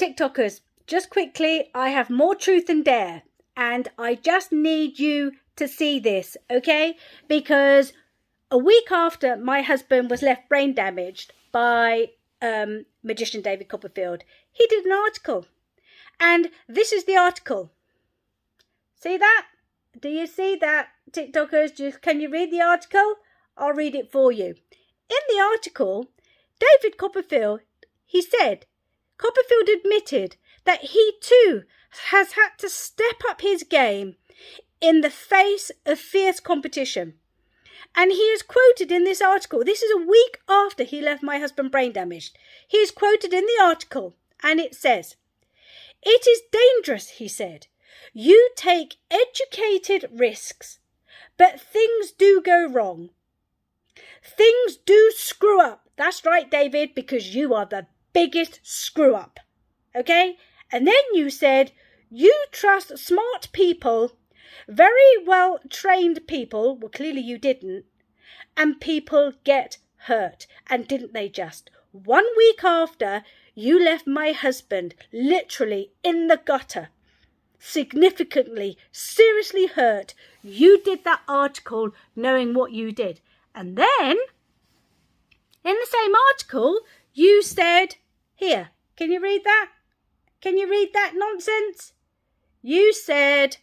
TikTokers, just quickly, I have more truth than dare. And I just need you to see this, okay? Because a week after my husband was left brain damaged by magician David Copperfield, he did an article. And this is the article. See that? Do you see that, TikTokers? Can you read the article? I'll read it for you. In the article, David Copperfield, he said, Copperfield admitted that he too has had to step up his game in the face of fierce competition. And he is quoted in this article. This is a week after he left my husband brain damaged. He is quoted in the article and it says, "It is dangerous," he said. "You take educated risks, but things do go wrong. Things do screw up." That's right, David, because you are the biggest screw up. Okay? And then you said, "You trust smart people, very well trained people." Well, clearly you didn't. "And people get hurt." And didn't they just? 1 week after you left my husband literally in the gutter, significantly, seriously hurt, you did that article knowing what you did. And then, in the same article, you said, here, can you read that? Can you read that nonsense? You said,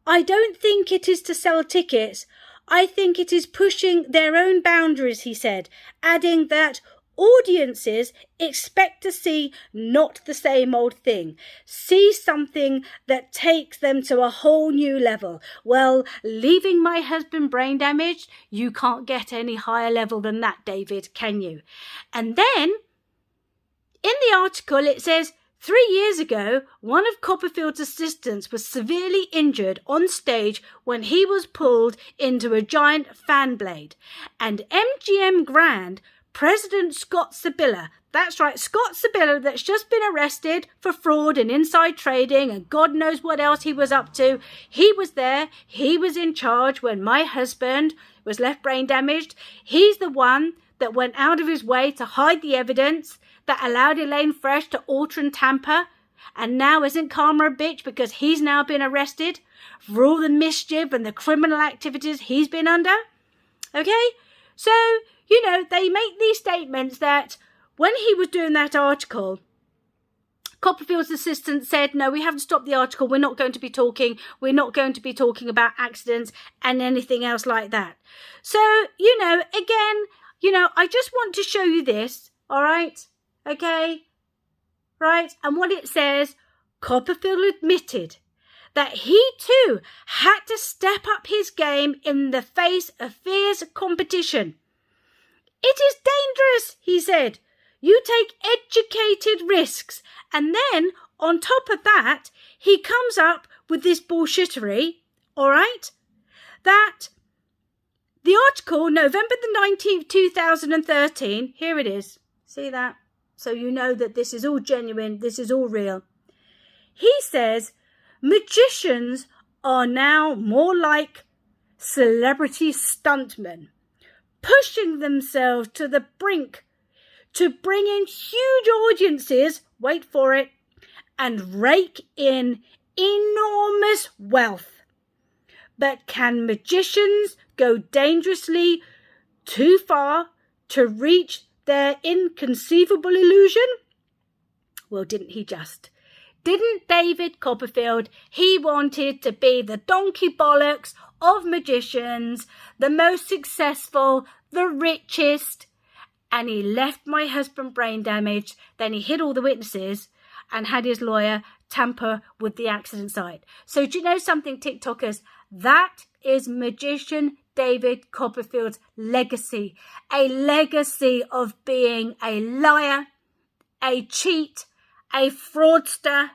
"I don't think it is to sell tickets. I think it is pushing their own boundaries," he said, adding that audiences expect to see not the same old thing, see something that takes them to a whole new level. Well, leaving my husband brain damaged, you can't get any higher level than that, David, can you? And then, in the article, it says, 3 years ago, one of Copperfield's assistants was severely injured on stage when he was pulled into a giant fan blade. And MGM Grand President Scott Sibilla, that's right, Scott Sibilla, that's just been arrested for fraud and inside trading and God knows what else he was up to. He was there. He was in charge when my husband was left brain damaged. He's the one that went out of his way to hide the evidence that allowed Elaine Fresh to alter and tamper. And now isn't Karma a bitch because he's now been arrested for all the mischief and the criminal activities he's been under? Okay? So, you know, they make these statements that when he was doing that article, Copperfield's assistant said, "No, we haven't stopped the article. We're not going to be talking. We're not going to be talking about accidents and anything else like that." So, you know, again, you know, I just want to show you this, all right? Okay? Right? And what it says, Copperfield admitted that he too had to step up his game in the face of fierce competition. "It is dangerous," he said. "You take educated risks." And then, on top of that, he comes up with this bullshittery, all right? That the article, November the 19th, 2013, here it is. See that? So you know that this is all genuine, this is all real. He says, magicians are now more like celebrity stuntmen, pushing themselves to the brink to bring in huge audiences, wait for it, and rake in enormous wealth. But can magicians go dangerously too far to reach their inconceivable illusion? Well, didn't he just? Didn't David Copperfield? He wanted to be the donkey bollocks of magicians, the most successful, the richest, and he left my husband brain damaged. Then he hid all the witnesses and had his lawyer tamper with the accident site. So do you know something, TikTokers? That is magician David Copperfield's legacy. A legacy of being a liar, a cheat, a fraudster.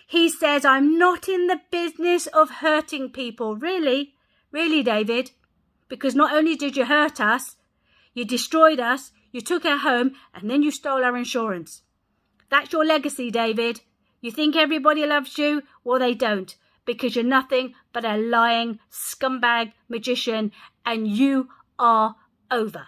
He says, "I'm not in the business of hurting people." Really? Really, David? Because not only did you hurt us, you destroyed us, you took our home, and then you stole our insurance. That's your legacy, David. You think everybody loves you? Well, they don't, because you're nothing but a lying scumbag magician, and you are over.